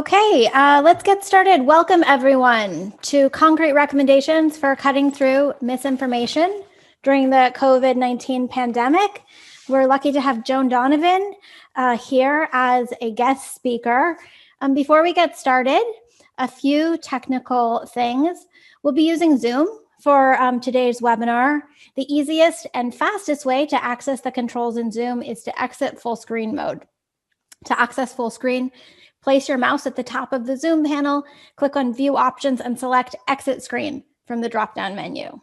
Okay, let's get started. Welcome everyone to Concrete Recommendations for Cutting Through Misinformation during the COVID-19 pandemic. We're lucky to have Joan Donovan here as a guest speaker. Before we get started, a few technical things. We'll be using Zoom for today's webinar. The easiest and fastest way to access the controls in Zoom is to exit full screen mode. To access full screen, place your mouse at the top of the Zoom panel, click on View Options, and select Exit Screen from the drop-down menu.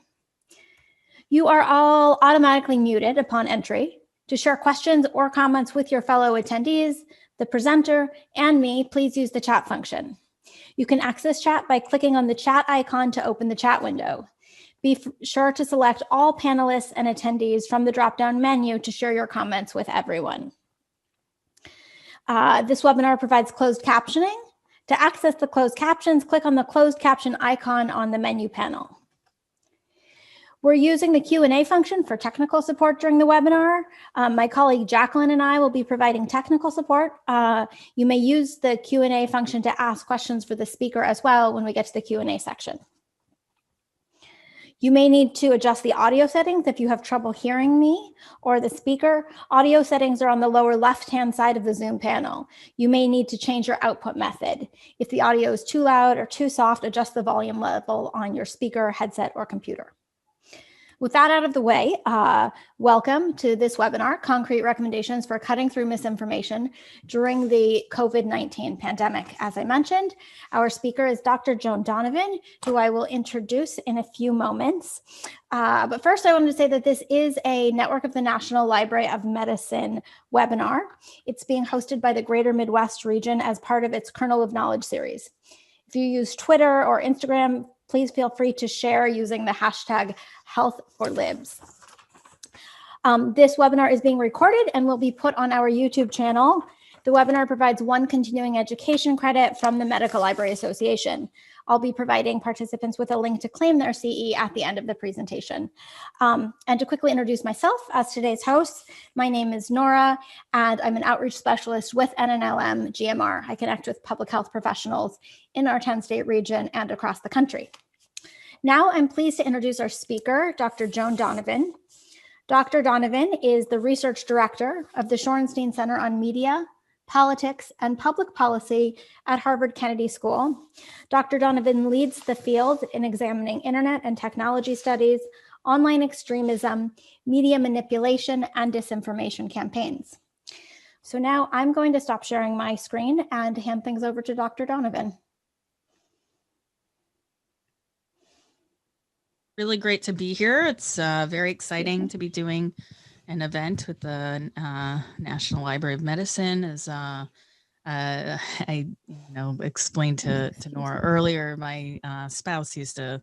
You are all automatically muted upon entry. To share questions or comments with your fellow attendees, the presenter, and me, please use the chat function. You can access chat by clicking on the chat icon to open the chat window. Be sure to select all panelists and attendees from the drop-down menu to share your comments with everyone. This webinar provides closed captioning. To access the closed captions, click on the closed caption icon on the menu panel. We're using the Q&A function for technical support during the webinar. My colleague Jacqueline and I will be providing technical support. You may use the Q&A function to ask questions for the speaker as well when we get to the Q&A section. You may need to adjust the audio settings if you have trouble hearing me or the speaker. Audio settings are on the lower left-hand side of the Zoom panel. You may need to change your output method. If the audio is too loud or too soft, adjust the volume level on your speaker, headset, or computer. With that out of the way, welcome to this webinar, Concrete Recommendations for Cutting Through Misinformation During the COVID-19 Pandemic. As I mentioned, our speaker is Dr. Joan Donovan, who I will introduce in a few moments. But first, I wanted to say that this is a Network of the National Library of Medicine webinar. It's being hosted by the Greater Midwest region as part of its Kernel of Knowledge series. If you use Twitter or Instagram, please feel free to share using the hashtag #HealthForLibs. This webinar is being recorded and will be put on our YouTube channel. The webinar provides 1 continuing education credit from the Medical Library Association. I'll be providing participants with a link to claim their CE at the end of the presentation. And to quickly introduce myself as today's host, my name is Nora, and I'm an outreach specialist with NNLM GMR. I connect with public health professionals in our 10-state region and across the country. Now I'm pleased to introduce our speaker, Dr. Joan Donovan. Dr. Donovan is the research director of the Shorenstein Center on Media, Politics, and Public Policy at Harvard Kennedy School. Dr. Donovan leads the field in examining internet and technology studies, online extremism, media manipulation, and disinformation campaigns. So now I'm going to stop sharing my screen and hand things over to Dr. Donovan. Really great to be here. It's very exciting to be doing an event with the National Library of Medicine. As I explained to Nora earlier, my spouse used to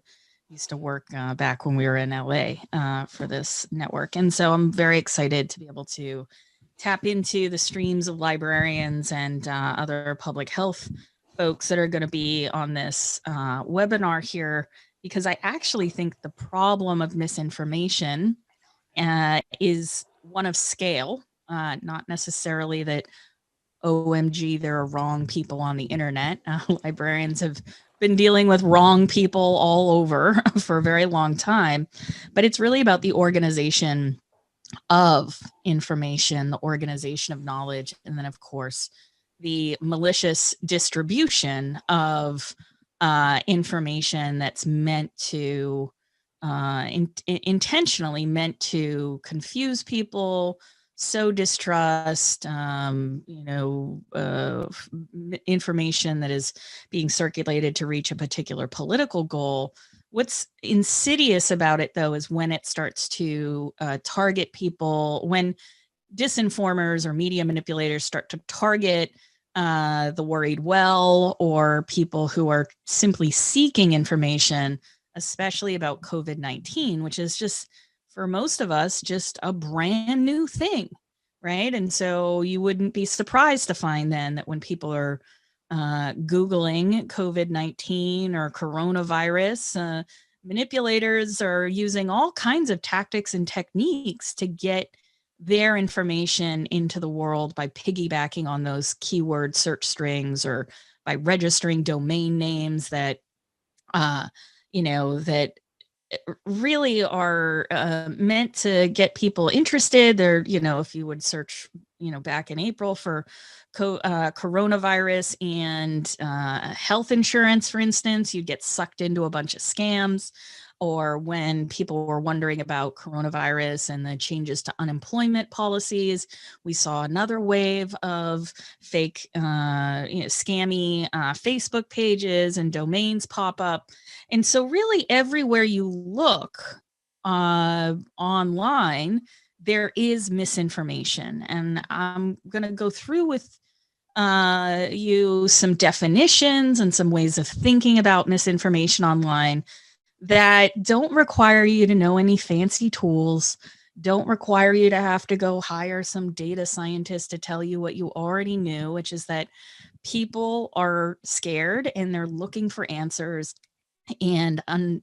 work back when we were in LA for this network, and so I'm very excited to be able to tap into the streams of librarians and other public health folks that are going to be on this webinar here, because I actually think the problem of misinformation is one of scale, not necessarily that, OMG, there are wrong people on the internet. Librarians have been dealing with wrong people all over for a very long time, but it's really about the organization of information, the organization of knowledge, and then, of course, the malicious distribution of information that's meant to intentionally meant to confuse people, sow distrust, information that is being circulated to reach a particular political goal. What's insidious about it, though, is when it starts to target people, when disinformers or media manipulators start to target the worried well, or people who are simply seeking information, especially about COVID-19, which is just, for most of us, just a brand new thing, right? And so you wouldn't be surprised to find then that when people are Googling COVID-19 or coronavirus, manipulators are using all kinds of tactics and techniques to get their information into the world by piggybacking on those keyword search strings or by registering domain names that, that really are meant to get people interested. They're, if you would search, back in April for coronavirus and health insurance, for instance, you'd get sucked into a bunch of scams. Or when people were wondering about coronavirus and the changes to unemployment policies, we saw another wave of fake, scammy Facebook pages and domains pop up. And so really everywhere you look online, there is misinformation. And I'm going to go through with you some definitions and some ways of thinking about misinformation online that don't require you to know any fancy tools, don't require you to have to go hire some data scientist to tell you what you already knew, which is that people are scared and they're looking for answers. And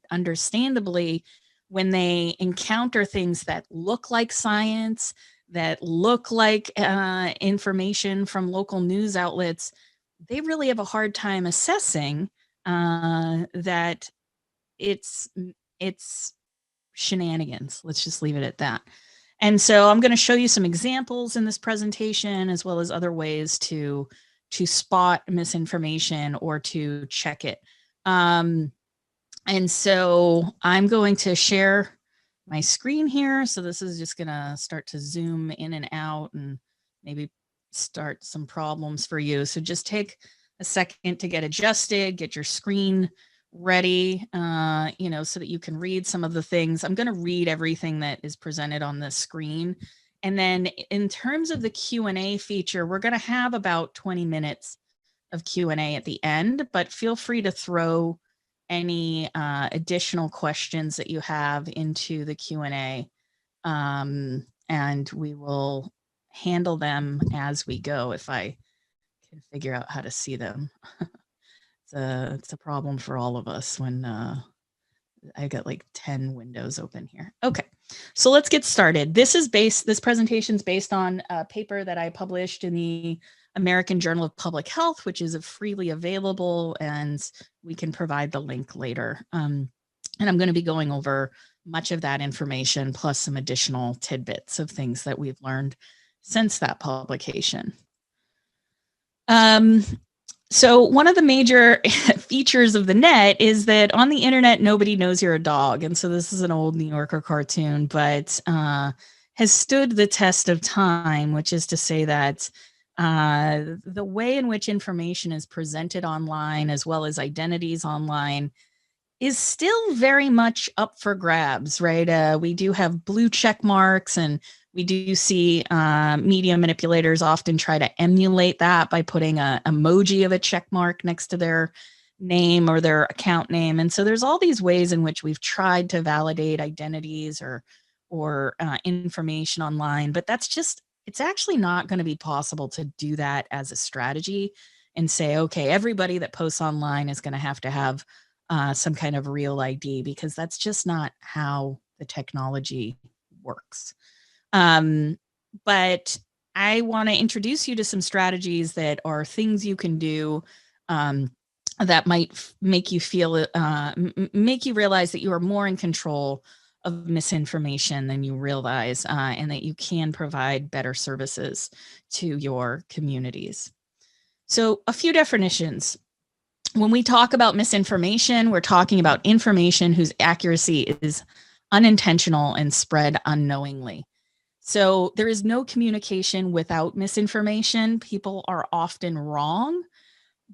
understandably, when they encounter things that look like science, that look like information from local news outlets, they really have a hard time assessing that it's shenanigans. Let's just leave it at that. And so I'm going to show you some examples in this presentation, as well as other ways to spot misinformation or to check it. And so I'm going to share my screen here. So this is just going to start to zoom in and out and maybe start some problems for you. So just take a second to get adjusted, get your screen ready, so that you can read some of the things. I'm going to read everything that is presented on this screen. And then in terms of the Q&A feature, we're going to have about 20 minutes of Q&A at the end, but feel free to throw any additional questions that you have into the Q&A, and we will handle them as we go if I can figure out how to see them. It's a problem for all of us when I got like 10 windows open here. Okay, so let's get started. This presentation is based on a paper that I published in the American Journal of Public Health, which is freely available, and we can provide the link later. And I'm going to be going over much of that information, plus some additional tidbits of things that we've learned since that publication. So one of the major features of the net is that on the internet, nobody knows you're a dog. And so this is an old New Yorker cartoon, but has stood the test of time, which is to say that the way in which information is presented online, as well as identities online, is still very much up for grabs, right? We do have blue check marks, and we do see media manipulators often try to emulate that by putting an emoji of a check mark next to their name or their account name. And so there's all these ways in which we've tried to validate identities or information online, but it's actually not going to be possible to do that as a strategy and say, okay, everybody that posts online is going to have some kind of real ID, because that's just not how the technology works. But I want to introduce you to some strategies that are things you can do that might make you feel, make you realize that you are more in control of misinformation than you realize, and that you can provide better services to your communities. So a few definitions. When we talk about misinformation, we're talking about information whose accuracy is unintentional and spread unknowingly. So there is no communication without misinformation. People are often wrong.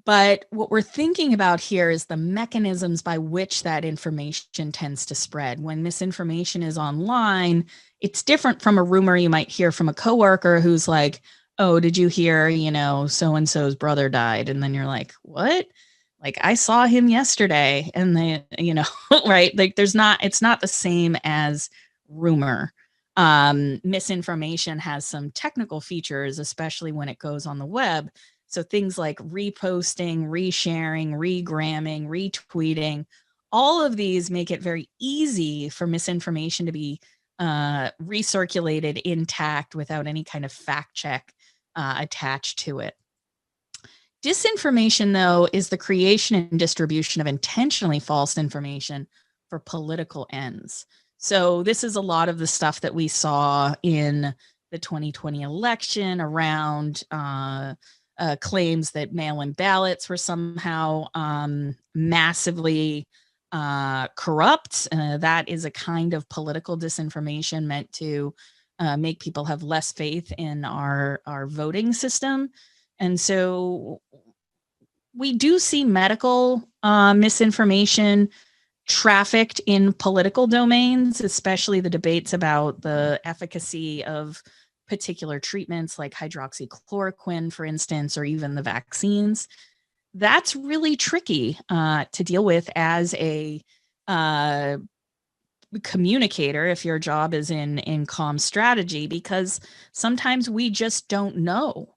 But what we're thinking about here is the mechanisms by which that information tends to spread. When misinformation is online, it's different from a rumor you might hear from a coworker who's like, oh, did you hear, so-and-so's brother died? And then you're like, what? Like, I saw him yesterday. And they, right? Like it's not the same as rumor. Misinformation has some technical features, especially when it goes on the web. So things like reposting, resharing, regramming, retweeting, all of these make it very easy for misinformation to be recirculated intact without any kind of fact check attached to it. Disinformation, though, is the creation and distribution of intentionally false information for political ends. So this is a lot of the stuff that we saw in the 2020 election around claims that mail-in ballots were somehow massively corrupt. That is a kind of political disinformation meant to make people have less faith in our voting system. And so we do see medical misinformation trafficked in political domains, especially the debates about the efficacy of particular treatments like hydroxychloroquine, for instance, or even the vaccines. That's really tricky to deal with as a communicator if your job is in comm strategy, because sometimes we just don't know.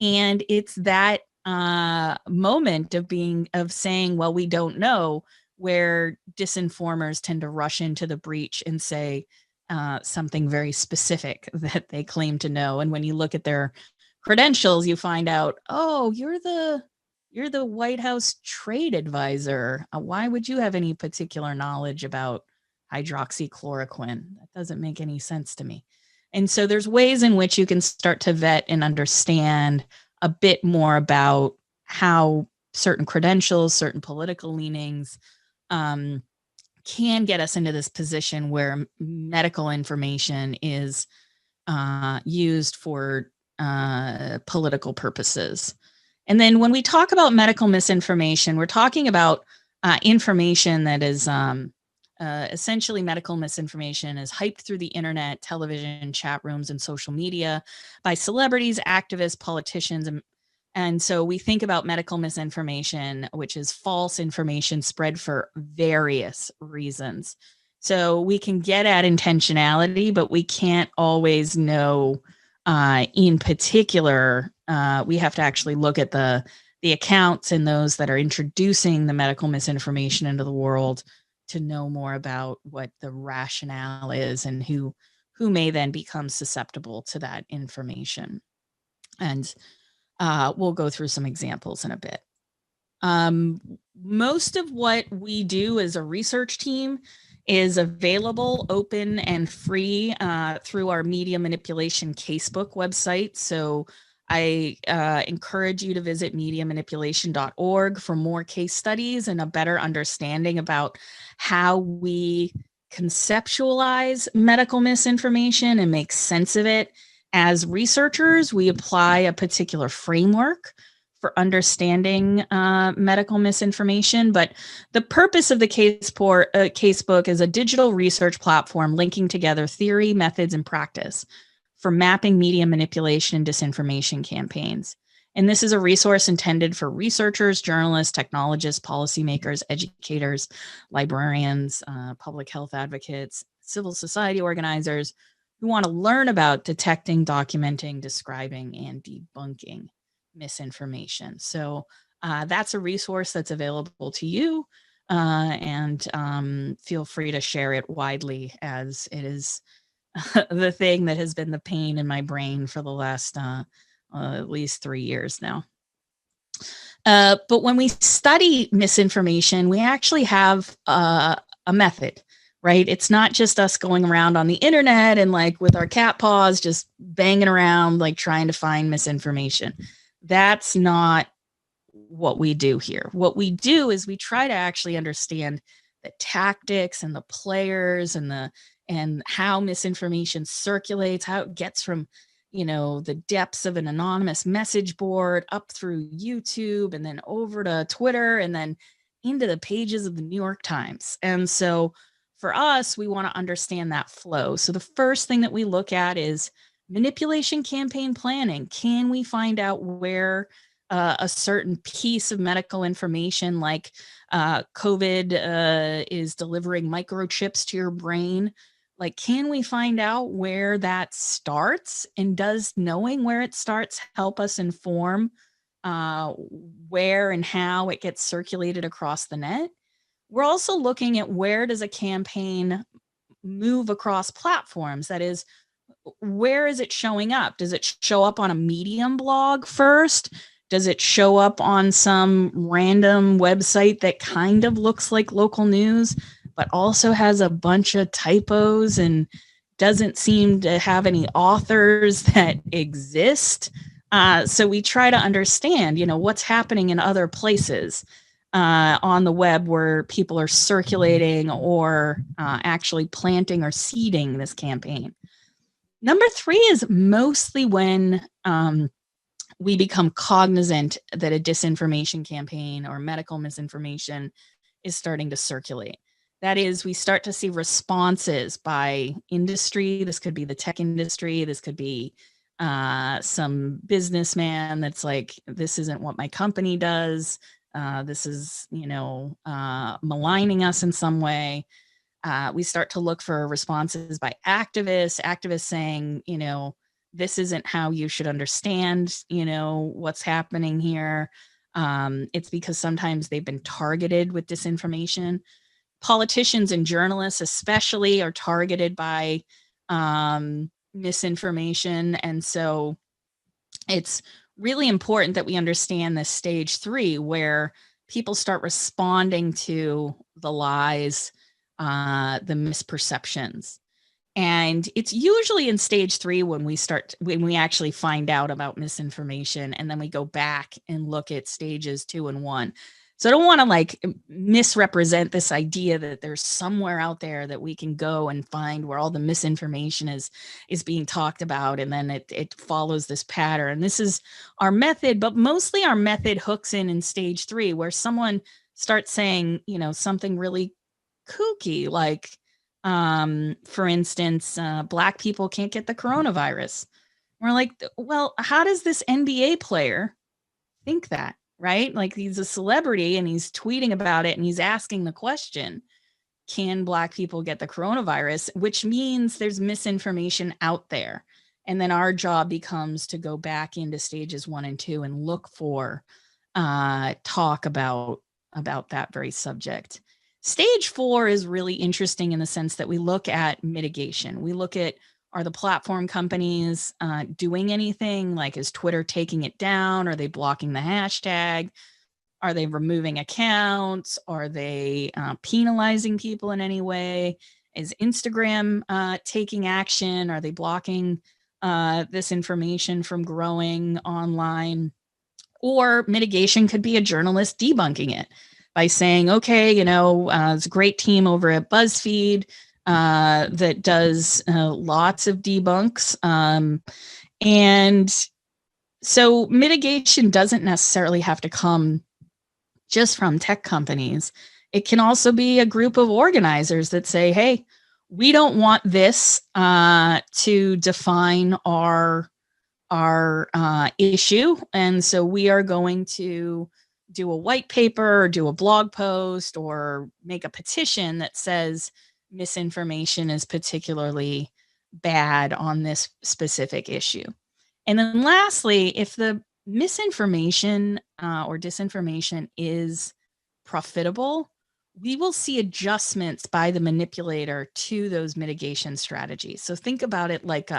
And it's that moment of saying, well, we don't know, where disinformers tend to rush into the breach and say something very specific that they claim to know. And when you look at their credentials, you find out, oh, you're the White House trade advisor. Why would you have any particular knowledge about hydroxychloroquine? That doesn't make any sense to me. And so there's ways in which you can start to vet and understand a bit more about how certain credentials, certain political leanings can get us into this position where medical information is used for political purposes. And then when we talk about medical misinformation, we're talking about information that is essentially medical misinformation is hyped through the internet, television, chat rooms, and social media by celebrities, activists, politicians. And so we think about medical misinformation, which is false information spread for various reasons. So we can get at intentionality, but we can't always know in particular. We have to actually look at the accounts and those that are introducing the medical misinformation into the world to know more about what the rationale is and who may then become susceptible to that information. And we'll go through some examples in a bit. Most of what we do as a research team is available, open, and free through our media manipulation casebook website. So I encourage you to visit mediamanipulation.org for more case studies and a better understanding about how we conceptualize medical misinformation and make sense of it. As researchers, we apply a particular framework for understanding medical misinformation, but the purpose of the casebook is a digital research platform linking together theory, methods, and practice for mapping media manipulation and disinformation campaigns. And this is a resource intended for researchers, journalists, technologists, policymakers, educators, librarians, public health advocates, civil society organizers who want to learn about detecting, documenting, describing, and debunking misinformation. So that's a resource that's available to you, and feel free to share it widely, as it is the thing that has been the pain in my brain for the last at least 3 years now. But when we study misinformation, we actually have a method, right? It's not just us going around on the internet and like with our cat paws, just banging around, like trying to find misinformation. That's not what we do here. What we do is we try to actually understand the tactics and the players and how misinformation circulates, how it gets from, the depths of an anonymous message board up through YouTube and then over to Twitter and then into the pages of the New York Times. And so for us, we want to understand that flow. So the first thing that we look at is manipulation campaign planning. Can we find out where a certain piece of medical information like COVID is delivering microchips to your brain? Like, can we find out where that starts? And does knowing where it starts help us inform where and how it gets circulated across the net? We're also looking at where does a campaign move across platforms? That is, where is it showing up? Does it show up on a Medium blog first? Does it show up on some random website that kind of looks like local news, but also has a bunch of typos and doesn't seem to have any authors that exist? So we try to understand, what's happening in other places on the web where people are circulating or actually planting or seeding this campaign. Number 3 is mostly when we become cognizant that a disinformation campaign or medical misinformation is starting to circulate. That is, we start to see responses by industry. This could be the tech industry. This could be some businessman that's like, this isn't what my company does. This is, maligning us in some way. We start to look for responses by activists saying, this isn't how you should understand, what's happening here. It's because sometimes they've been targeted with disinformation. Politicians and journalists especially are targeted by misinformation. And so it's really important that we understand this stage 3 where people start responding to the lies, the misperceptions. And it's usually in stage 3 when we actually find out about misinformation, and then we go back and look at stages 2 and 1. So I don't want to misrepresent this idea that there's somewhere out there that we can go and find where all the misinformation is being talked about, and then it follows this pattern. This is our method, but mostly our method hooks in stage 3, where someone starts saying, something really kooky, like, for instance, Black people can't get the coronavirus. We're like, well, how does this NBA player think that, right? Like, he's a celebrity and he's tweeting about it and he's asking the question, can Black people get the coronavirus? Which means there's misinformation out there. And then our job becomes to go back into stages 1 and 2 and look for talk about that very subject. Stage 4 is really interesting in the sense that we look at mitigation. We look at, are the platform companies doing anything? Like, is Twitter taking it down? Are they blocking the hashtag? Are they removing accounts? Are they penalizing people in any way? Is Instagram taking action? Are they blocking this information from growing online? Or mitigation could be a journalist debunking it by saying, okay, it's a great team over at BuzzFeed that does lots of debunks. And so mitigation doesn't necessarily have to come just from tech companies. It can also be a group of organizers that say, hey, we don't want this to define our issue. And so we are going to do a white paper or do a blog post or make a petition that says misinformation is particularly bad on this specific issue. And then lastly, if the misinformation or disinformation is profitable, we will see adjustments by the manipulator to those mitigation strategies. So think about it like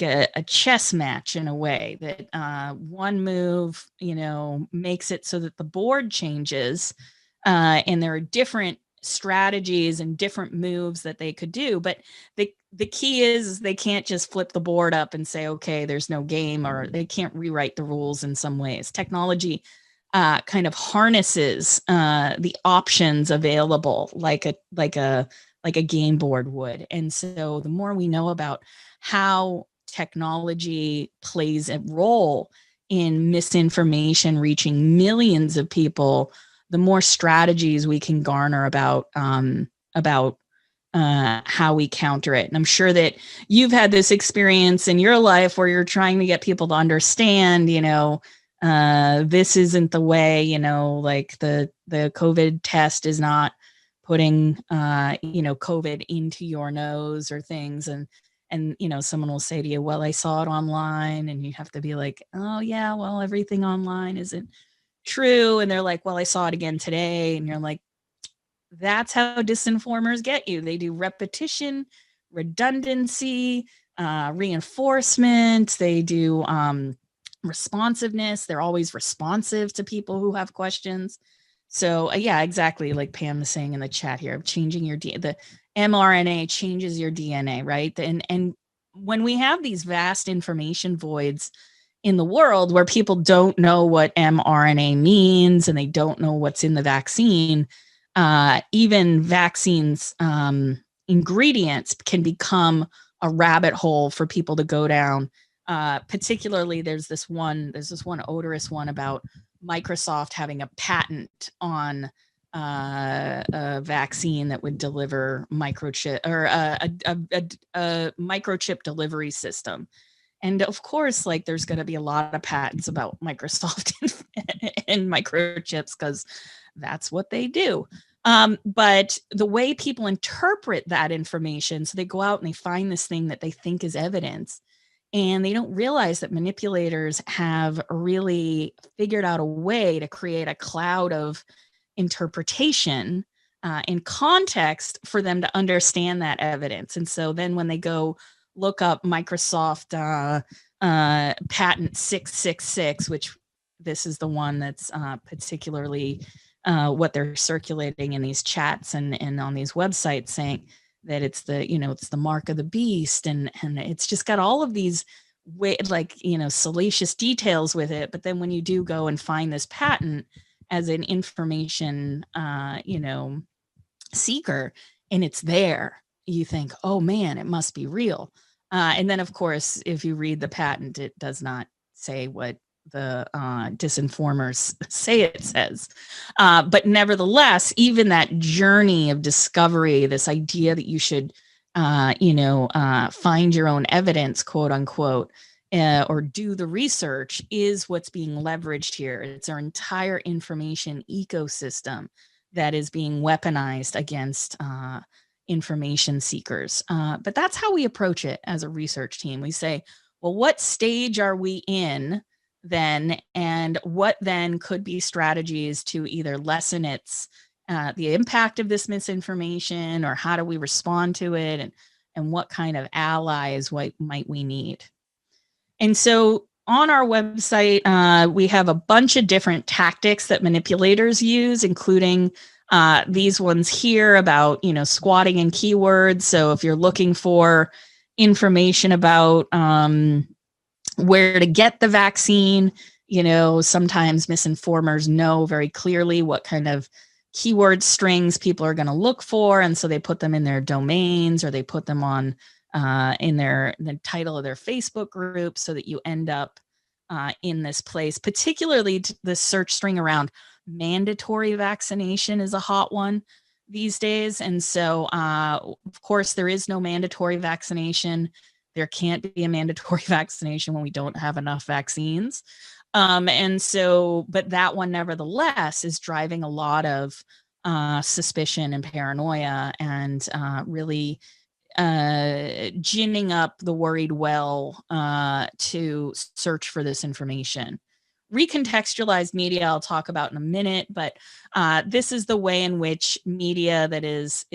a chess match in a way that one move, makes it so that the board changes, and there are different strategies and different moves that they could do. But the key is they can't just flip the board up and say, okay, there's no game, or they can't rewrite the rules in some ways. Technology kind of harnesses the options available like a game board would. And so the more we know about how technology plays a role in misinformation reaching millions of people, the more strategies we can garner about how we counter it. And I'm sure that you've had this experience in your life where you're trying to get people to understand, this isn't the way, like the COVID test is not putting, COVID into your nose or things. And someone will say to you, well, I saw it online, and you have to be like, oh yeah, well, everything online isn't true. And they're like, well, I saw it again today. And you're like, that's how disinformers get you. They do repetition, redundancy, reinforcement. They do responsiveness. They're always responsive to people who have questions. So yeah, exactly. Like Pam is saying in the chat here, changing your the mRNA changes your DNA, right? And when we have these vast information voids in the world where people don't know what mRNA means and they don't know what's in the vaccine, even vaccines ingredients can become a rabbit hole for people to go down. Particularly, there's this one odorous one about Microsoft having a patent on a vaccine that would deliver microchip, or a microchip delivery system. And of course, like there's going to be a lot of patents about Microsoft and microchips because that's what they do. But the way people interpret that information, so they go out and they find this thing that they think is evidence, and they don't realize that manipulators have really figured out a way to create a cloud of interpretation in context for them to understand that evidence. And so then when they go look up Microsoft patent 666, which this is the one that's particularly what they're circulating in these chats and on these websites, saying that it's the, it's the mark of the beast, and it's just got all of these salacious details with it. But then when you do go and find this patent as an information seeker, and it's there, you think, oh man, it must be real. And then of course, if you read the patent, it does not say what the disinformers say it says. But nevertheless, even that journey of discovery, this idea that you should, find your own evidence, quote unquote, or do the research, is what's being leveraged here. It's our entire information ecosystem that is being weaponized against information seekers. But that's how we approach it as a research team. We say, well, what stage are we in then? And what then could be strategies to either lessen the impact of this misinformation, or how do we respond to it? And what kind of allies might we need? And so on our website, we have a bunch of different tactics that manipulators use, including these ones here about, squatting in keywords. So if you're looking for information about where to get the vaccine, sometimes misinformers know very clearly what kind of keyword strings people are going to look for. And so they put them in their domains, or they put them on in the title of their Facebook group, so that you end up in this place. Particularly the search string around mandatory vaccination is a hot one these days. And so, of course, there is no mandatory vaccination. There can't be a mandatory vaccination when we don't have enough vaccines. And so, but that one nevertheless is driving a lot of suspicion and paranoia, and really ginning up the worried well to search for this information. Recontextualized media I'll talk about in a minute, but this is the way in which media that is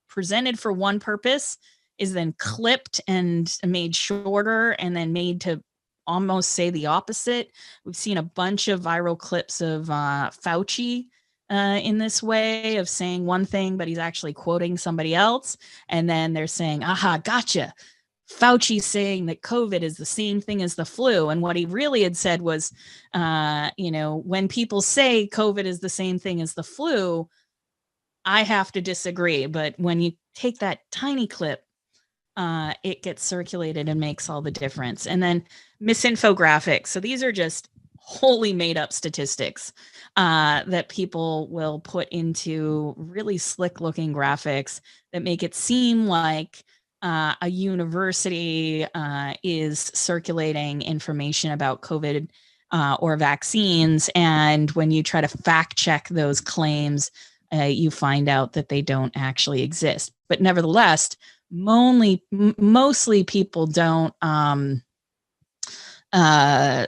presented for one purpose is then clipped and made shorter, and then made to almost say the opposite. We've seen a bunch of viral clips of Fauci in this way of saying one thing, but he's actually quoting somebody else. And then they're saying, aha, gotcha. Fauci's saying that COVID is the same thing as the flu. And what he really had said was, when people say COVID is the same thing as the flu, I have to disagree. But when you take that tiny clip, it gets circulated and makes all the difference. And then misinfographics. So these are just wholly made up statistics that people will put into really slick looking graphics that make it seem like a university is circulating information about COVID or vaccines. And when you try to fact check those claims, you find out that they don't actually exist. But nevertheless, mostly people don't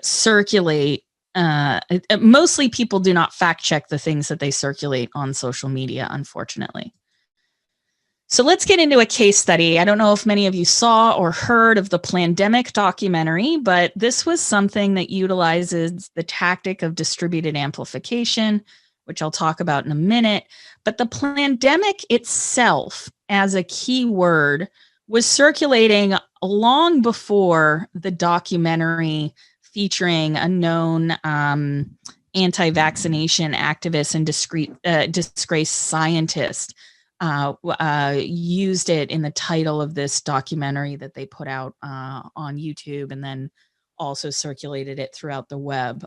circulate. Mostly people do not fact check the things that they circulate on social media, unfortunately. So let's get into a case study. I don't know if many of you saw or heard of the Plandemic documentary, but this was something that utilizes the tactic of distributed amplification, which I'll talk about in a minute. But the Plandemic itself, as a key word, was circulating long before the documentary featuring a known anti-vaccination activist and disgraced scientist used it in the title of this documentary that they put out on YouTube, and then also circulated it throughout the web.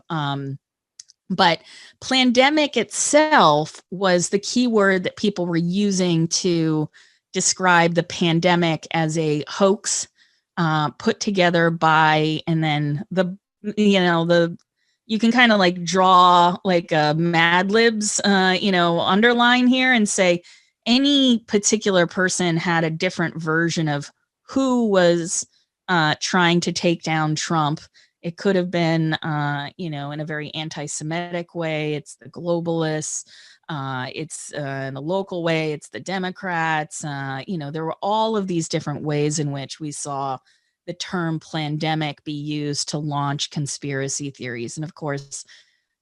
But Plandemic itself was the key word that people were using to describe the pandemic as a hoax put together by, and then you can kind of like draw like a Mad Libs, underline here and say any particular person had a different version of who was trying to take down Trump. It could have been, in a very anti-Semitic way. It's the globalists. It's in a local way. It's the Democrats. There were all of these different ways in which we saw the term plandemic be used to launch conspiracy theories. And of course,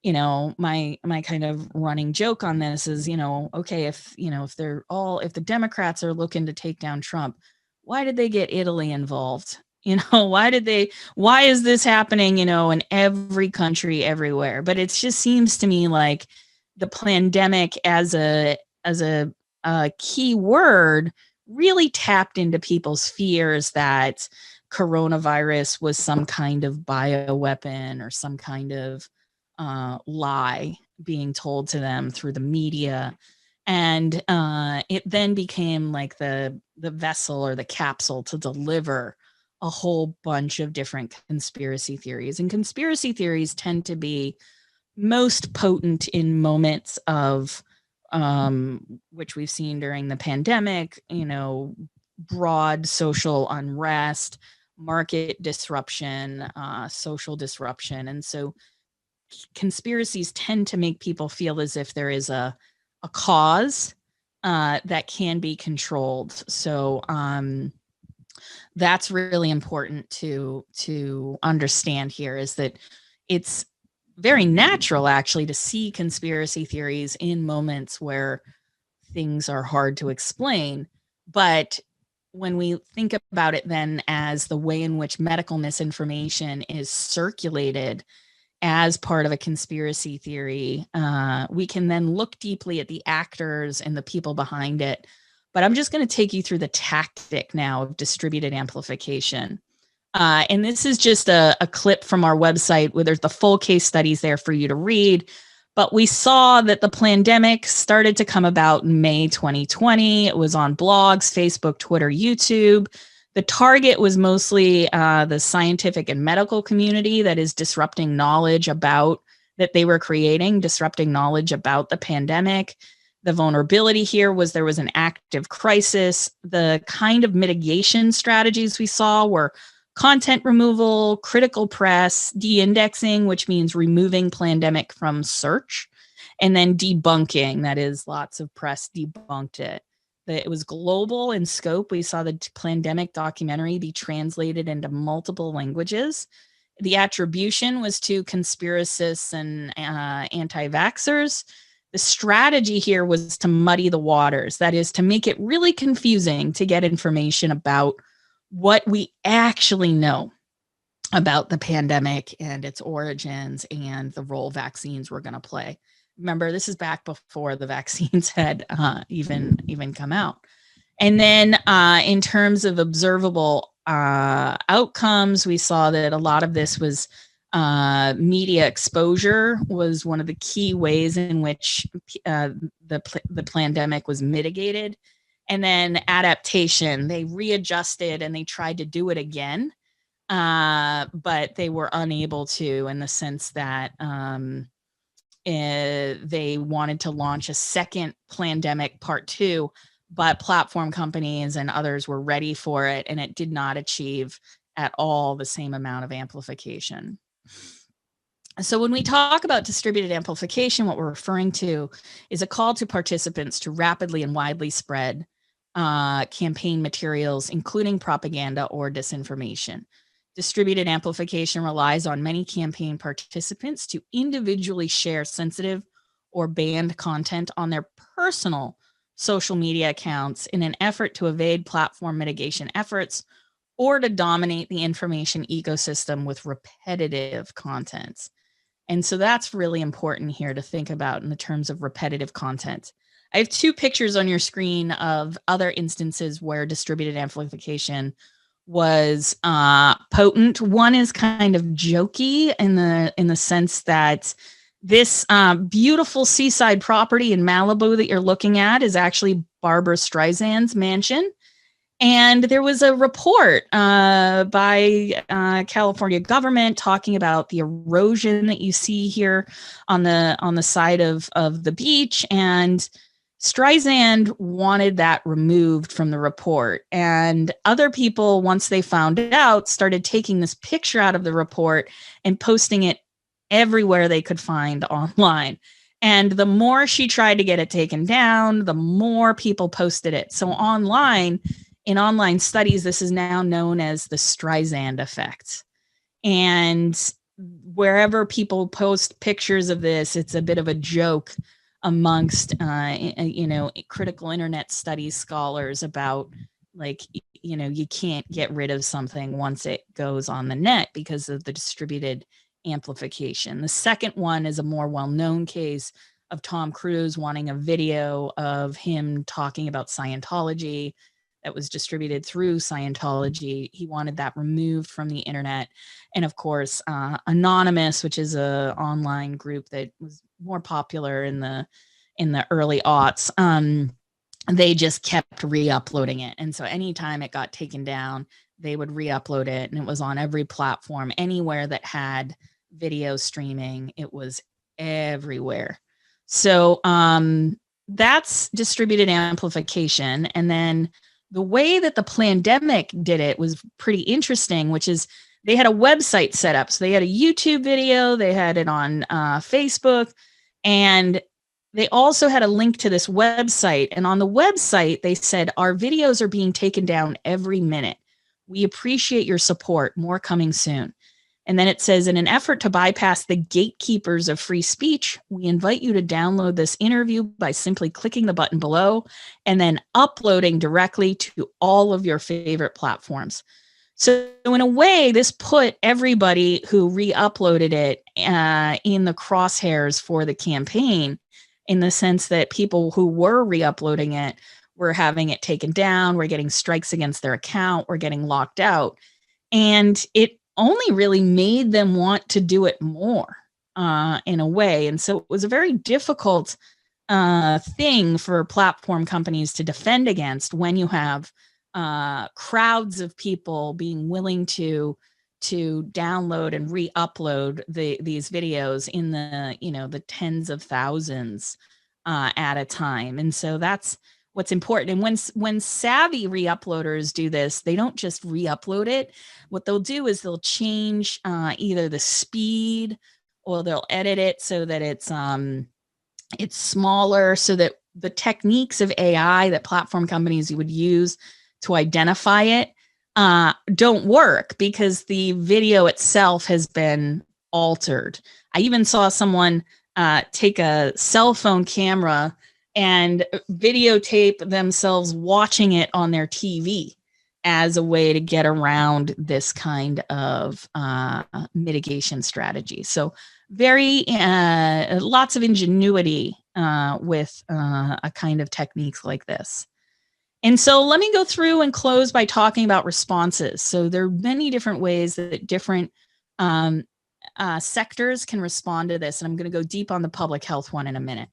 my kind of running joke on this is, okay, if the Democrats are looking to take down Trump, why did they get Italy involved? Why is this happening, in every country everywhere? But it just seems to me like the plandemic as a key word really tapped into people's fears that coronavirus was some kind of bioweapon or some kind of lie being told to them through the media. And it then became like the vessel or the capsule to deliver a whole bunch of different conspiracy theories. And conspiracy theories tend to be most potent in moments of which we've seen during the pandemic, broad social unrest, market disruption, social disruption. And so conspiracies tend to make people feel as if there is a cause that can be controlled. So that's really important to understand here, is that it's very natural actually to see conspiracy theories in moments where things are hard to explain. But when we think about it then as the way in which medical misinformation is circulated as part of a conspiracy theory, we can then look deeply at the actors and the people behind it. But I'm just going to take you through the tactic now of distributed amplification. And this is just a clip from our website where there's the full case studies there for you to read. But we saw that the plandemic started to come about in May 2020. It was on blogs, Facebook, Twitter, YouTube. The target was mostly the scientific and medical community that is disrupting knowledge about that they were creating, disrupting knowledge about the pandemic. The vulnerability here was there was an active crisis. The kind of mitigation strategies we saw were content removal, critical press, de-indexing, which means removing plandemic from search, and then debunking, that is lots of press debunked it. It was global in scope. We saw the plandemic documentary be translated into multiple languages. The attribution was to conspiracists and anti-vaxxers. The strategy here was to muddy the waters, that is, to make it really confusing to get information about what we actually know about the pandemic and its origins and the role vaccines were going to play. Remember, this is back before the vaccines had even come out. And then in terms of observable outcomes, we saw that a lot of this was media exposure was one of the key ways in which the pandemic was mitigated. And then adaptation, they readjusted and they tried to do it again, but they were unable to, in the sense that they wanted to launch a second plandemic part 2, but platform companies and others were ready for it, and it did not achieve at all the same amount of amplification. So when we talk about distributed amplification, what we're referring to is a call to participants to rapidly and widely spread campaign materials, including propaganda or disinformation. Distributed amplification relies on many campaign participants to individually share sensitive or banned content on their personal social media accounts in an effort to evade platform mitigation efforts or to dominate the information ecosystem with repetitive content. And so that's really important here to think about in the terms of repetitive content. I have two pictures on your screen of other instances where distributed amplification was potent. One is kind of jokey in the sense that this beautiful seaside property in Malibu that you're looking at is actually Barbara Streisand's mansion. And there was a report by California government talking about the erosion that you see here on the side of the beach. And Streisand wanted that removed from the report. And other people, once they found out, started taking this picture out of the report and posting it everywhere they could find online. And the more she tried to get it taken down, the more people posted it. So in online studies, this is now known as the Streisand effect. And wherever people post pictures of this, it's a bit of a joke amongst, critical internet studies scholars about, like, you can't get rid of something once it goes on the net because of the distributed amplification. The second one is a more well-known case of Tom Cruise wanting a video of him talking about Scientology that was distributed through Scientology. He wanted that removed from the internet. And of course, Anonymous, which is a online group that was more popular in the early aughts, they just kept re-uploading it. And so anytime it got taken down, they would re-upload it, and it was on every platform. Anywhere that had video streaming, it was everywhere. So that's distributed amplification. And then the way that the pandemic did it was pretty interesting, which is they had a website set up. So they had a YouTube video, they had it on Facebook, and they also had a link to this website. And on the website, they said, our videos are being taken down every minute. We appreciate your support. More coming soon. And then it says, in an effort to bypass the gatekeepers of free speech, we invite you to download this interview by simply clicking the button below and then uploading directly to all of your favorite platforms. So in a way, this put everybody who re-uploaded it in the crosshairs for the campaign, in the sense that people who were re-uploading it were having it taken down, were getting strikes against their account, were getting locked out. And it only really made them want to do it more in a way. And so it was a very difficult thing for platform companies to defend against when you have crowds of people being willing to download and re-upload these videos in the tens of thousands at a time. And so that's what's important. And when savvy re-uploaders do this, they don't just re-upload it. What they'll do is they'll change either the speed, or they'll edit it so that it's smaller, so that the techniques of AI that platform companies would use to identify it don't work, because the video itself has been altered. I even saw someone take a cell phone camera and videotape themselves watching it on their TV as a way to get around this kind of mitigation strategy. So very lots of ingenuity with a kind of techniques like this. And so let me go through and close by talking about responses. So there are many different ways that different sectors can respond to this. And I'm going to go deep on the public health one in a minute.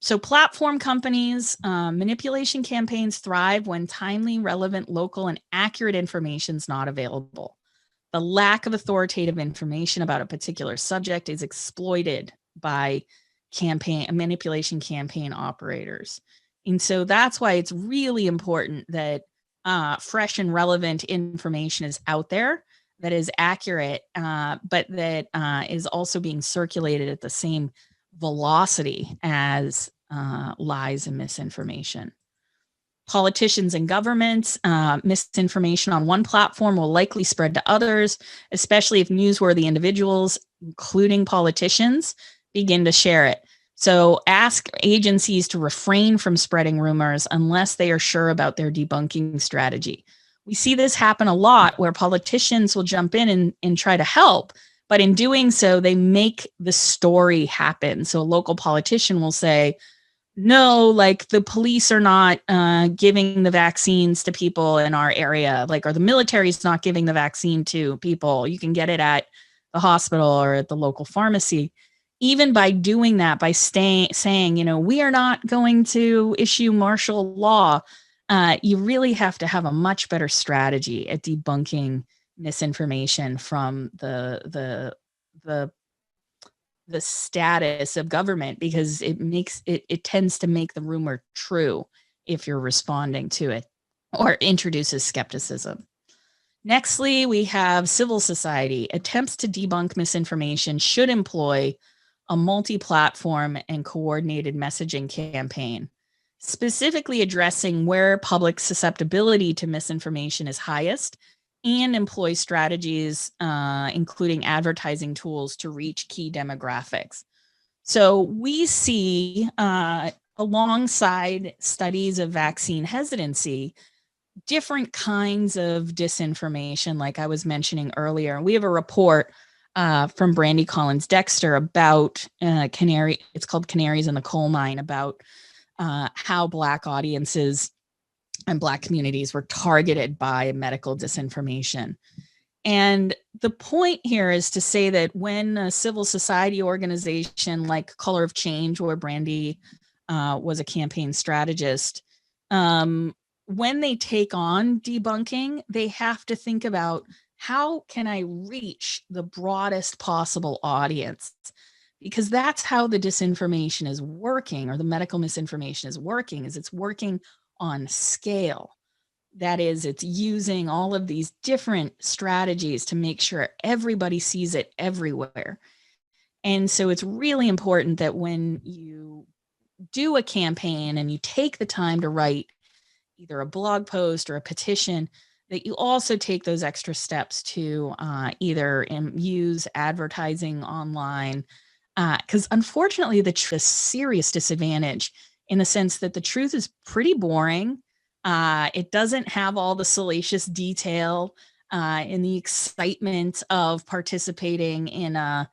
So platform companies, manipulation campaigns thrive when timely, relevant, local, and accurate information is not available. The lack of authoritative information about a particular subject is exploited by manipulation campaign operators. And so that's why it's really important that fresh and relevant information is out there, that is accurate, but that is also being circulated at the same velocity as lies and misinformation. Politicians and governments, misinformation on one platform will likely spread to others, especially if newsworthy individuals, including politicians, begin to share it. So ask agencies to refrain from spreading rumors unless they are sure about their debunking strategy. We see this happen a lot where politicians will jump in and try to help, but in doing so, they make the story happen. So a local politician will say, no, like the police are not giving the vaccines to people in our area, like, or the military is not giving the vaccine to people. You can get it at the hospital or at the local pharmacy. Even by doing that, by saying, we are not going to issue martial law, you really have to have a much better strategy at debunking misinformation from the status of government, because it tends to make the rumor true if you're responding to it or introduces skepticism. Nextly, we have civil society. Attempts to debunk misinformation should employ a multi-platform and coordinated messaging campaign, specifically addressing where public susceptibility to misinformation is highest, and employ strategies, including advertising tools to reach key demographics. So we see, alongside studies of vaccine hesitancy, different kinds of disinformation, like I was mentioning earlier. We have a report from Brandy Collins Dexter about it's called Canaries in the Coal Mine, about how Black audiences and Black communities were targeted by medical disinformation. And the point here is to say that when a civil society organization like Color of Change, where Brandy was a campaign strategist, when they take on debunking, they have to think about, how can I reach the broadest possible audience? Because that's how the disinformation is working, or the medical misinformation is working, is it's working on scale. That is, it's using all of these different strategies to make sure everybody sees it everywhere. And so it's really important that when you do a campaign and you take the time to write either a blog post or a petition, that you also take those extra steps to either use advertising online. Because unfortunately, the serious disadvantage, in the sense that the truth is pretty boring. It doesn't have all the salacious detail and the excitement of participating in a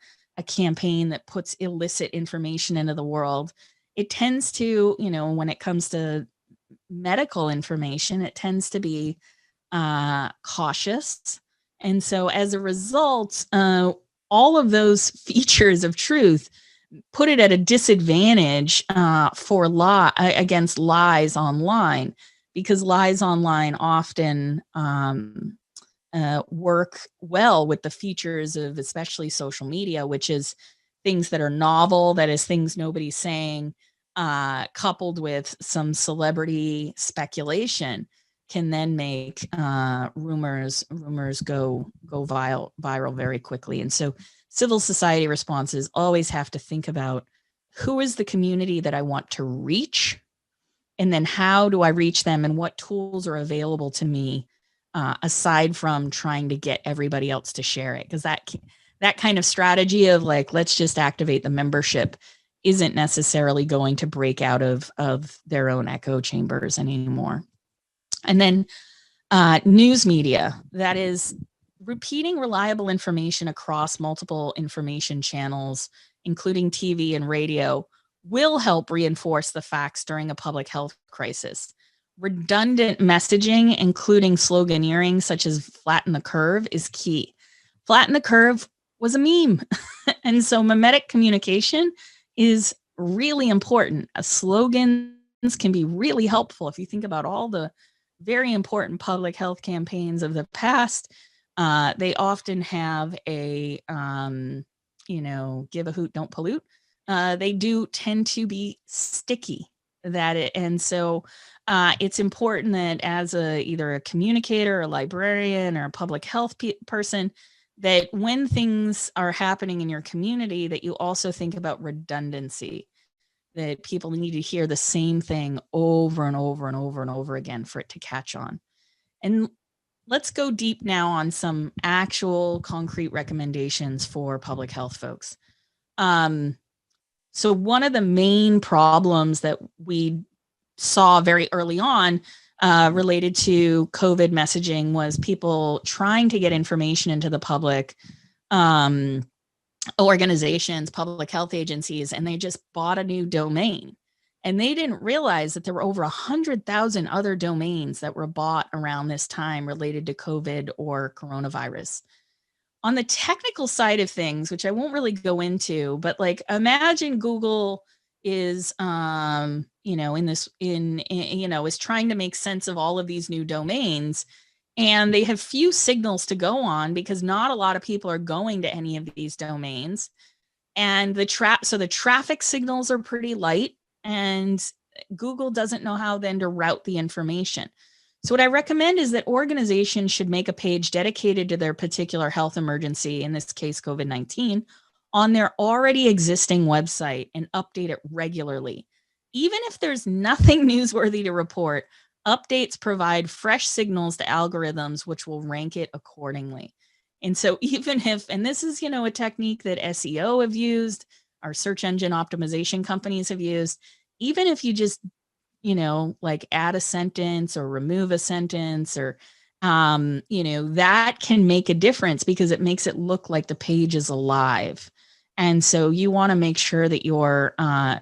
campaign that puts illicit information into the world. It tends to, when it comes to medical information, it tends to be cautious. And so as a result, all of those features of truth put it at a disadvantage against lies online, because lies online often work well with the features of especially social media, which is things that are novel, that is, things nobody's saying, coupled with some celebrity speculation, can then make rumors go viral very quickly. And so civil society responses always have to think about, who is the community that I want to reach? And then how do I reach them, and what tools are available to me, aside from trying to get everybody else to share it? Because that kind of strategy of, like, let's just activate the membership, isn't necessarily going to break out of their own echo chambers anymore. And then news media, that is, repeating reliable information across multiple information channels, including TV and radio, will help reinforce the facts during a public health crisis. Redundant messaging, including sloganeering such as flatten the curve, is key. Flatten the curve was a meme. And so mimetic communication is really important. Slogans can be really helpful. If you think about all the very important public health campaigns of the past, they often have a, give a hoot, don't pollute. They do tend to be sticky. And so it's important that as either a communicator, a librarian, or a public health person, that when things are happening in your community, that you also think about redundancy. that people need to hear the same thing over and over and over and over again for it to catch on. And let's go deep now on some actual concrete recommendations for public health folks. So one of the main problems that we saw very early on related to COVID messaging was people trying to get information into the public organizations, public health agencies, and they just bought a new domain. And they didn't realize that there were over 100,000 other domains that were bought around this time related to COVID or coronavirus. On the technical side of things, which I won't really go into, but like imagine Google is is trying to make sense of all of these new domains, and they have few signals to go on because not a lot of people are going to any of these domains, and the traffic signals are pretty light, and Google doesn't know how then to route the information. So what I recommend is that organizations should make a page dedicated to their particular health emergency, in this case, COVID-19, on their already existing website and update it regularly. Even if there's nothing newsworthy to report, updates provide fresh signals to algorithms, which will rank it accordingly. And so even if, and this is, a technique that SEO have used, our search engine optimization companies have used, even if you just like add a sentence or remove a sentence or, that can make a difference because it makes it look like the page is alive. And so you want to make sure that you're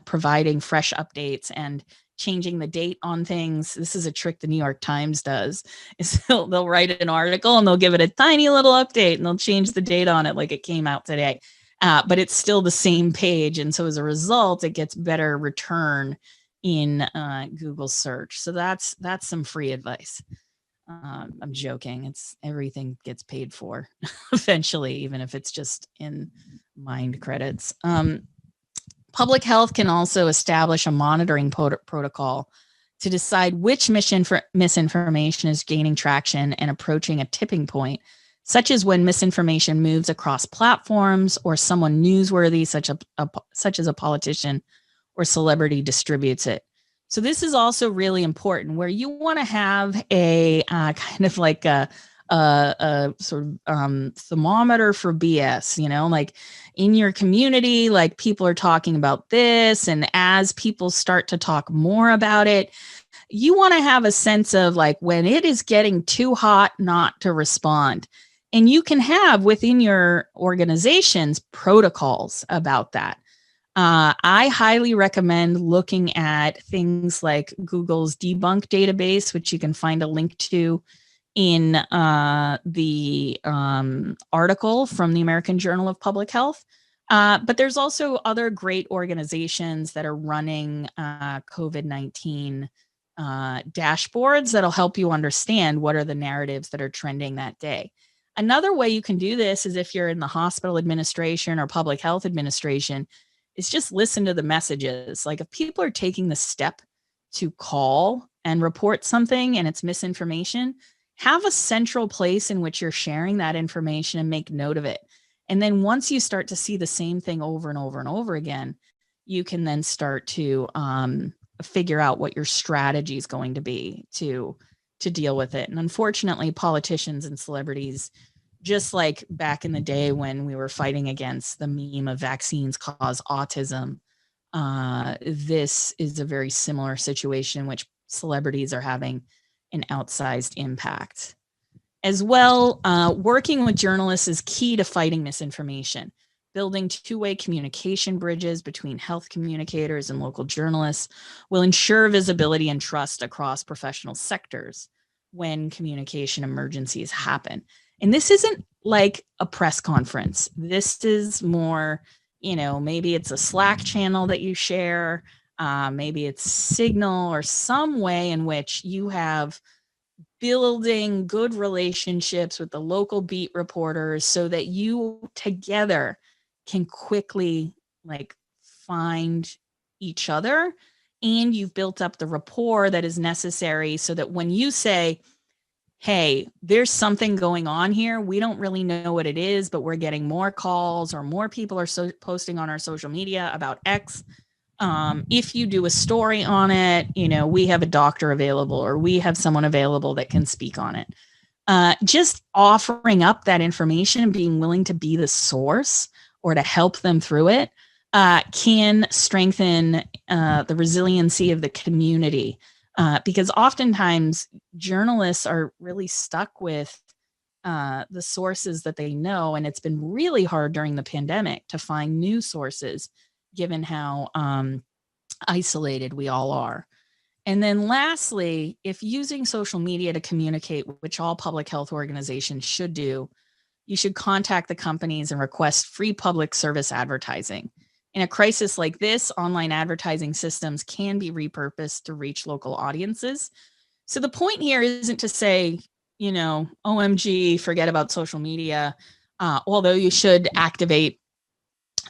providing fresh updates and changing the date on things. This is a trick the New York Times does, is they'll write an article and they'll give it a tiny little update and they'll change the date on it like it came out today. But it's still the same page. And so as a result, it gets better return in Google search. So that's some free advice. I'm joking. It's everything gets paid for eventually, even if it's just in mind credits. Public health can also establish a monitoring protocol to decide which misinformation is gaining traction and approaching a tipping point, such as when misinformation moves across platforms or someone newsworthy, such as a politician or celebrity, distributes it. So this is also really important, where you want to have a kind of like a sort of thermometer for BS, like in your community, like people are talking about this. And as people start to talk more about it, you want to have a sense of like when it is getting too hot not to respond. And you can have within your organizations protocols about that. I highly recommend looking at things like Google's debunk database, which you can find a link to in the article from the American Journal of Public Health. But there's also other great organizations that are running COVID-19 dashboards that'll help you understand what are the narratives that are trending that day. Another way you can do this is if you're in the hospital administration or public health administration, is just listen to the messages. Like if people are taking the step to call and report something and it's misinformation, have a central place in which you're sharing that information and make note of it. And then once you start to see the same thing over and over and over again, you can then start to figure out what your strategy is going to be to deal with it. And unfortunately, politicians and celebrities, just like back in the day when we were fighting against the meme of vaccines cause autism, this is a very similar situation in which celebrities are having an outsized impact. As well, working with journalists is key to fighting misinformation. Building two-way communication bridges between health communicators and local journalists will ensure visibility and trust across professional sectors when communication emergencies happen. And this isn't like a press conference. This is more, maybe it's a Slack channel that you share. Maybe it's Signal or some way in which you have building good relationships with the local beat reporters so that you together can quickly find each other, and you've built up the rapport that is necessary so that when you say, hey, there's something going on here, we don't really know what it is, but we're getting more calls or more people are posting on our social media about X, If you do a story on it, we have a doctor available or we have someone available that can speak on it. Just offering up that information and being willing to be the source or to help them through it can strengthen the resiliency of the community. Because oftentimes journalists are really stuck with the sources that they know, and it's been really hard during the pandemic to find new sources, given how isolated we all are. And then lastly, if using social media to communicate, which all public health organizations should do, you should contact the companies and request free public service advertising. In a crisis like this, online advertising systems can be repurposed to reach local audiences. So the point here isn't to say, OMG, forget about social media, although you should activate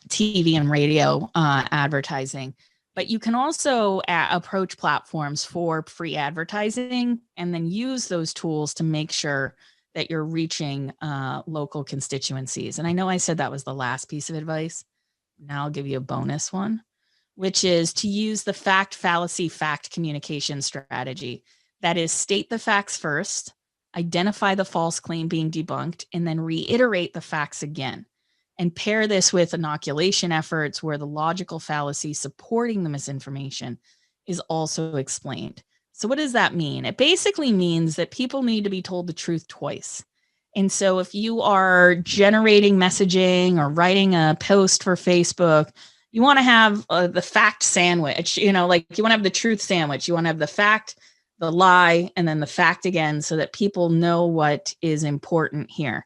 TV and radio advertising. But you can also approach platforms for free advertising and then use those tools to make sure that you're reaching local constituencies. And I know I said that was the last piece of advice. Now I'll give you a bonus one, which is to use the fact, fallacy, fact communication strategy. That is, state the facts first, identify the false claim being debunked, and then reiterate the facts again. And pair this with inoculation efforts where the logical fallacy supporting the misinformation is also explained. So what does that mean? It basically means that people need to be told the truth twice. And so if you are generating messaging or writing a post for Facebook, you want to have the fact sandwich, like you want to have the truth sandwich. You want to have the fact, the lie, and then the fact again, so that people know what is important here.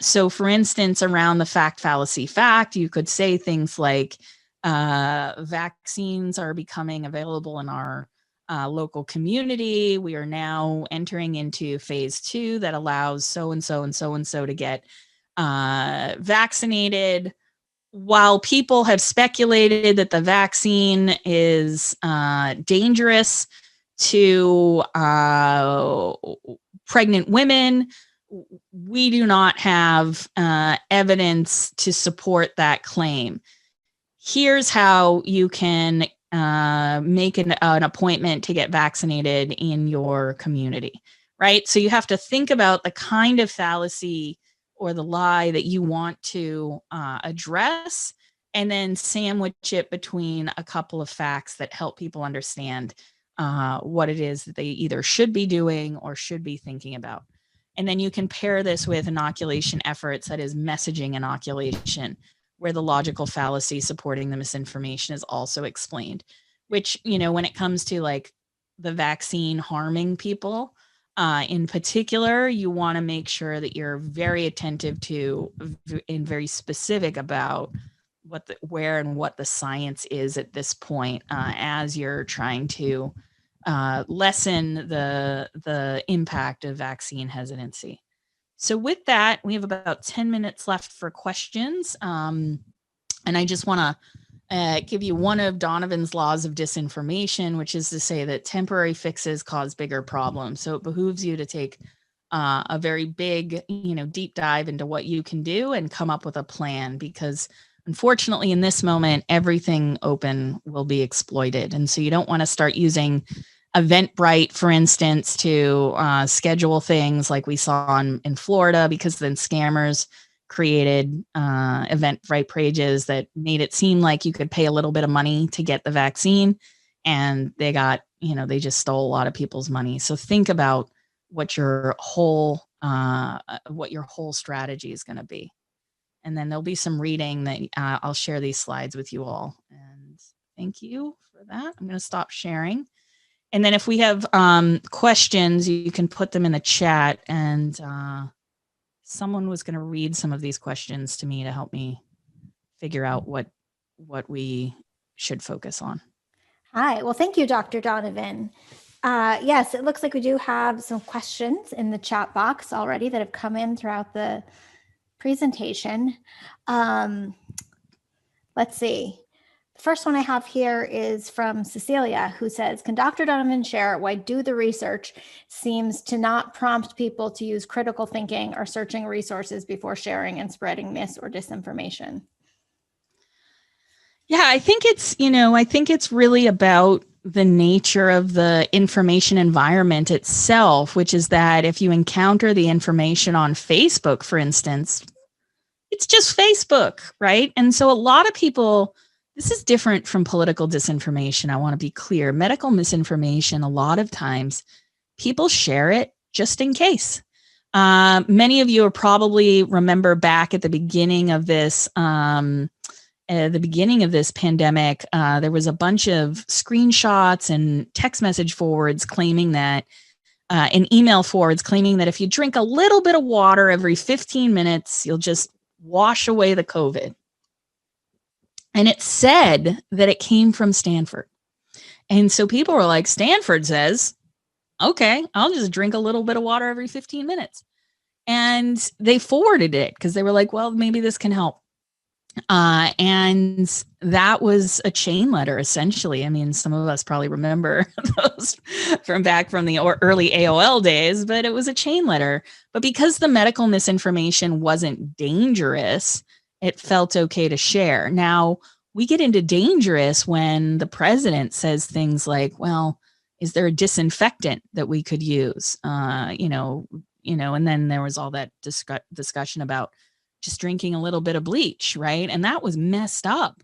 So for instance, around the fact, fallacy, fact, you could say things like vaccines are becoming available in our local community. We are now entering into phase 2 that allows so-and-so and so-and-so to get vaccinated. While people have speculated that the vaccine is dangerous to pregnant women, we do not have evidence to support that claim. Here's how you can make an appointment to get vaccinated in your community, right? So you have to think about the kind of fallacy or the lie that you want to address, and then sandwich it between a couple of facts that help people understand what it is that they either should be doing or should be thinking about. And then you can pair this with inoculation efforts, that is messaging inoculation, where the logical fallacy supporting the misinformation is also explained, which, when it comes to like the vaccine harming people, in particular, you want to make sure that you're very attentive to and very specific about where and what the science is at this point, as you're trying to lessen the impact of vaccine hesitancy. So with that, we have about 10 minutes left for questions. And I just want to give you one of Donovan's laws of disinformation, which is to say that temporary fixes cause bigger problems. So it behooves you to take a very big, deep dive into what you can do and come up with a plan, because unfortunately in this moment, everything open will be exploited. And so you don't want to start using Eventbrite, for instance, to schedule things like we saw in Florida, because then scammers created Eventbrite pages that made it seem like you could pay a little bit of money to get the vaccine, and they just stole a lot of people's money. So think about what your whole strategy is going to be. And then there'll be some reading that I'll share these slides with you all. And thank you for that. I'm going to stop sharing. And then if we have questions, you can put them in the chat, and someone was going to read some of these questions to me to help me figure out what we should focus on. Hi. Well, thank you, Dr. Donovan. Yes, it looks like we do have some questions in the chat box already that have come in throughout the presentation. Let's see. The first one I have here is from Cecilia, who says, can Dr. Donovan share why do the research seems to not prompt people to use critical thinking or searching resources before sharing and spreading mis or disinformation? Yeah, I think it's really about the nature of the information environment itself, which is that if you encounter the information on Facebook, for instance, it's just Facebook, right? And so a lot of people, this is different from political disinformation. I want to be clear. Medical misinformation, a lot of times people share it just in case. Many of you are probably remember back at the beginning of this pandemic, there was a bunch of screenshots and text message forwards claiming that, and email forwards claiming that if you drink a little bit of water every 15 minutes, you'll just wash away the COVID. And it said that it came from Stanford. And so people were like, Stanford says, okay, I'll just drink a little bit of water every 15 minutes. And they forwarded it because they were like, well, maybe this can help. And that was a chain letter, essentially. I mean, some of us probably remember those from back from the early AOL days, but it was a chain letter. But because the medical misinformation wasn't dangerous, it felt okay to share. Now, we get into dangerous when the president says things like, well, is there a disinfectant that we could use? And then there was all that discussion about just drinking a little bit of bleach, right? And that was messed up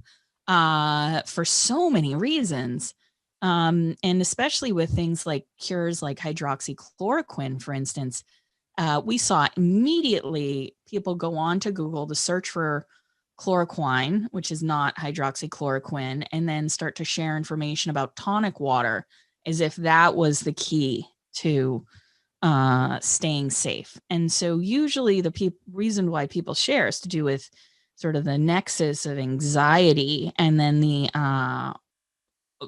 for so many reasons. And especially with things like cures like hydroxychloroquine, for instance, we saw immediately people go on to Google to search for chloroquine, which is not hydroxychloroquine, and then start to share information about tonic water as if that was the key to staying safe. And so usually the reason why people share is to do with sort of the nexus of anxiety and then the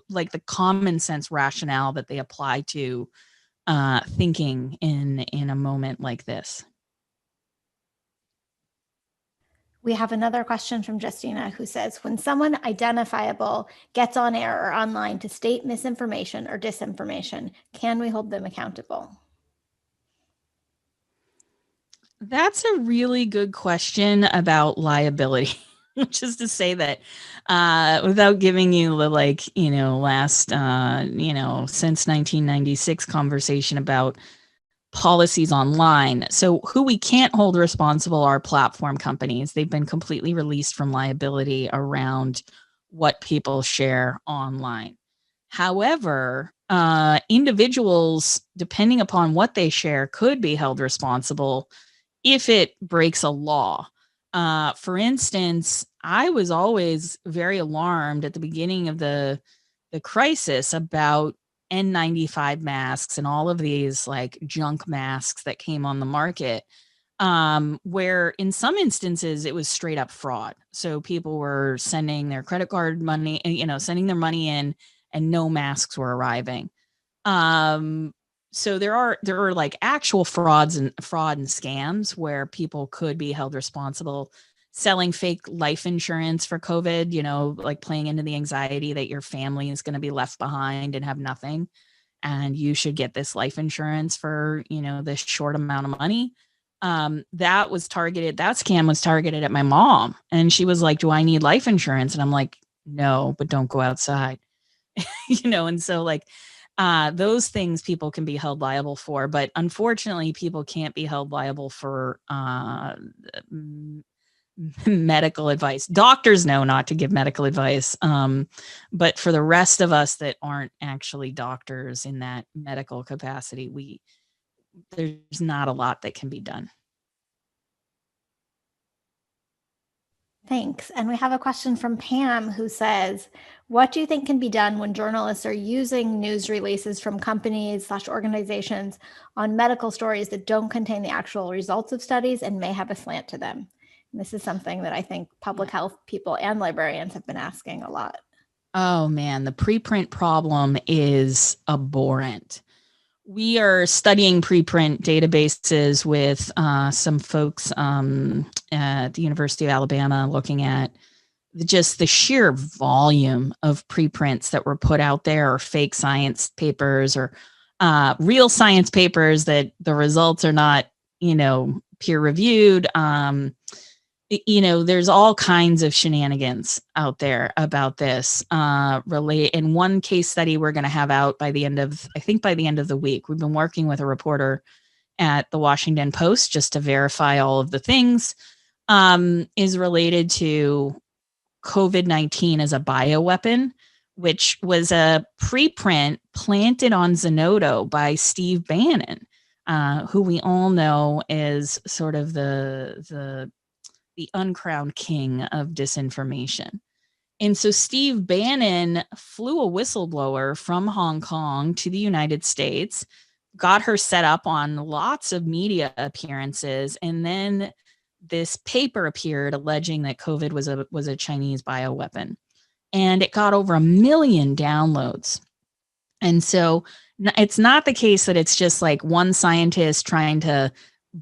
like the common sense rationale that they apply to thinking in a moment like this. We have another question from Justina who says, when someone identifiable gets on air or online to state misinformation or disinformation, can we hold them accountable? That's a really good question about liability, which is to say that without giving you the last since 1996 conversation about policies online. So who we can't hold responsible are platform companies. They've been completely released from liability around what people share online. However, individuals, depending upon what they share, could be held responsible if it breaks a law. For instance, I was always very alarmed at the beginning of the crisis about N95 masks and all of these like junk masks that came on the market, where in some instances it was straight up fraud. So people were sending their credit card money, sending their money in, and no masks were arriving. So there are like actual fraud and scams where people could be held responsible, selling fake life insurance for COVID, like playing into the anxiety that your family is going to be left behind and have nothing. And you should get this life insurance for, this short amount of money. That scam was targeted at my mom. And she was like, do I need life insurance? And I'm like, no, but don't go outside. And so like, those things people can be held liable for, but unfortunately people can't be held liable for medical advice. Doctors know not to give medical advice, but for the rest of us that aren't actually doctors in that medical capacity, there's not a lot that can be done. Thanks. And we have a question from Pam who says, what do you think can be done when journalists are using news releases from companies/organizations on medical stories that don't contain the actual results of studies and may have a slant to them? And this is something that I think public health people and librarians have been asking a lot. Oh man, the preprint problem is abhorrent. We are studying preprint databases with some folks at the University of Alabama, looking at just the sheer volume of preprints that were put out there, or fake science papers, or real science papers that the results are not, peer reviewed. there's all kinds of shenanigans out there about this. In one case study we're going to have out by the end of the week. We've been working with a reporter at the Washington Post just to verify all of the things, is related to COVID-19 as a bioweapon, which was a preprint planted on Zenodo by Steve Bannon, who we all know is sort of the uncrowned king of disinformation. And so Steve Bannon flew a whistleblower from Hong Kong to the United States, got her set up on lots of media appearances, and then this paper appeared alleging that COVID was a Chinese bioweapon. And it got over 1 million downloads. And so it's not the case that it's just like one scientist trying to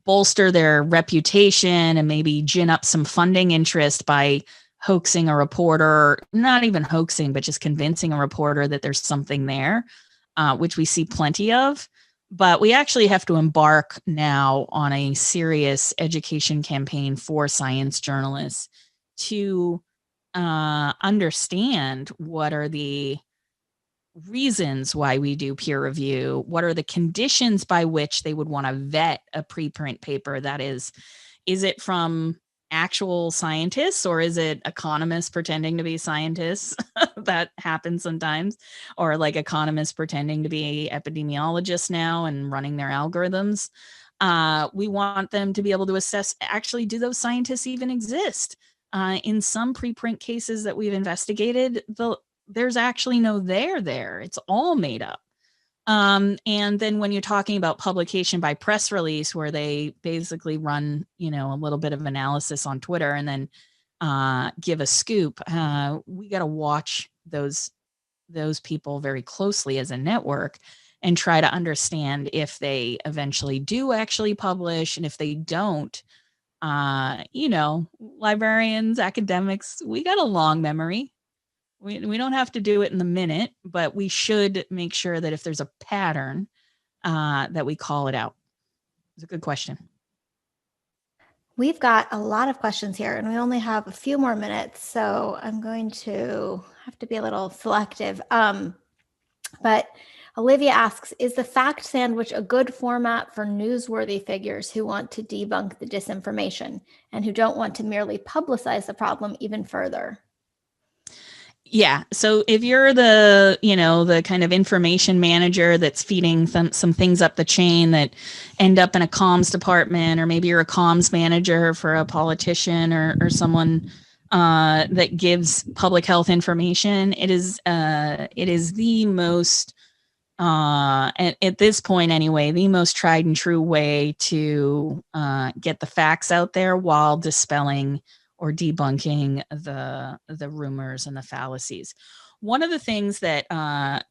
bolster their reputation and maybe gin up some funding interest by hoaxing a reporter, not even hoaxing, but just convincing a reporter that there's something there, which we see plenty of. But we actually have to embark now on a serious education campaign for science journalists to understand what are the reasons why we do peer review, what are the conditions by which they would want to vet a preprint paper. That is it from actual scientists, or is it economists pretending to be scientists? That happens sometimes. Or like economists pretending to be epidemiologists now and running their algorithms. We want them to be able to assess, actually, do those scientists even exist? In some preprint cases that we've investigated, there's actually no there. It's all made up. And then when you're talking about publication by press release, where they basically run, a little bit of analysis on Twitter and then give a scoop, we got to watch those people very closely as a network and try to understand if they eventually do actually publish. And if they don't, librarians, academics, we got a long memory. We don't have to do it in the minute, but we should make sure that if there's a pattern, that we call it out. It's a good question. We've got a lot of questions here, and we only have a few more minutes, so I'm going to have to be a little selective. But Olivia asks, is the fact sandwich a good format for newsworthy figures who want to debunk the disinformation and who don't want to merely publicize the problem even further? Yeah. So if you're the kind of information manager that's feeding some things up the chain that end up in a comms department, or maybe you're a comms manager for a politician or someone that gives public health information, it is the most, at this point anyway, the most tried and true way to get the facts out there while dispelling or debunking the rumors and the fallacies. One of the things that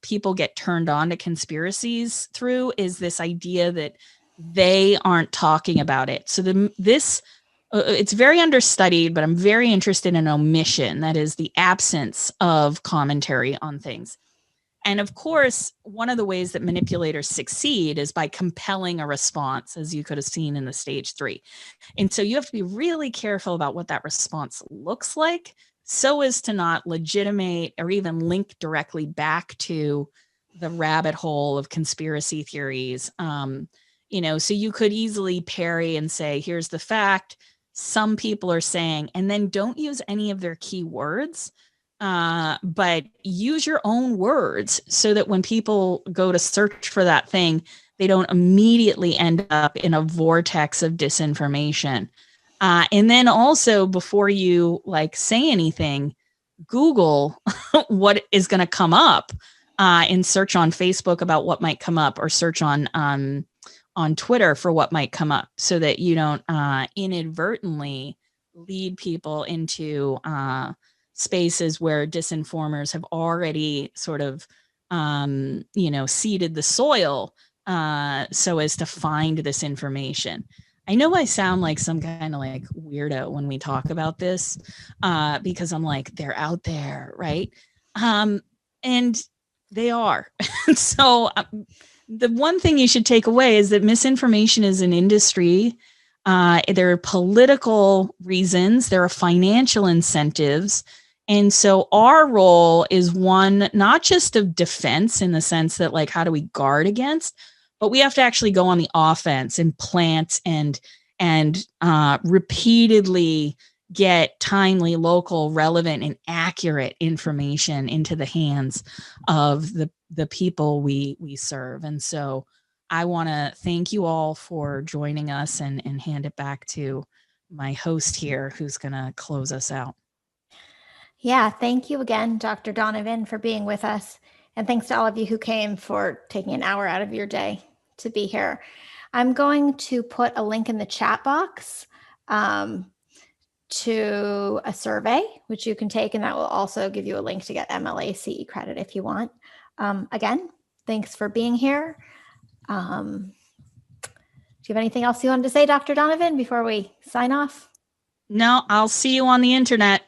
people get turned on to conspiracies through is this idea that they aren't talking about it. So it's very understudied, but I'm very interested in omission. That is the absence of commentary on things. And of course, one of the ways that manipulators succeed is by compelling a response, as you could have seen in the stage 3. And so you have to be really careful about what that response looks like, so as to not legitimate or even link directly back to the rabbit hole of conspiracy theories. So you could easily parry and say, here's the fact, some people are saying, and then don't use any of their key words. But use your own words so that when people go to search for that thing, they don't immediately end up in a vortex of disinformation. And then also, before you say anything, Google what is going to come up, and search on Facebook about what might come up, or search on Twitter for what might come up, so that you don't inadvertently lead people into spaces where disinformers have already sort of, seeded the soil so as to find this information. I know I sound like some kind of weirdo when we talk about this, because I'm like, they're out there, right? And they are. So the one thing you should take away is that misinformation is an industry There are political reasons, there are financial incentives. And so our role is one, not just of defense in the sense that, like, how do we guard against, but we have to actually go on the offense and plant and repeatedly get timely, local, relevant, and accurate information into the hands of the people we serve. And so I want to thank you all for joining us and hand it back to my host here, who's going to close us out. Yeah, thank you again, Dr. Donovan, for being with us. And thanks to all of you who came for taking an hour out of your day to be here. I'm going to put a link in the chat box to a survey, which you can take, and that will also give you a link to get MLA CE credit if you want. Again, thanks for being here. Do you have anything else you wanted to say, Dr. Donovan, before we sign off? No, I'll see you on the internet.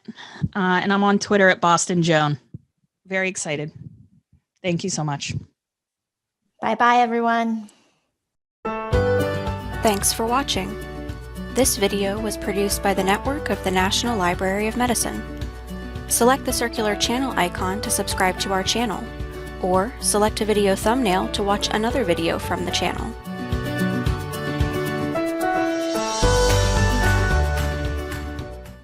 And I'm on Twitter at Boston Joan. Very excited. Thank you so much. Bye-bye, everyone. Thanks for watching. This video was produced by the network of the National Library of Medicine. Select the circular channel icon to subscribe to our channel, or select a video thumbnail to watch another video from the channel.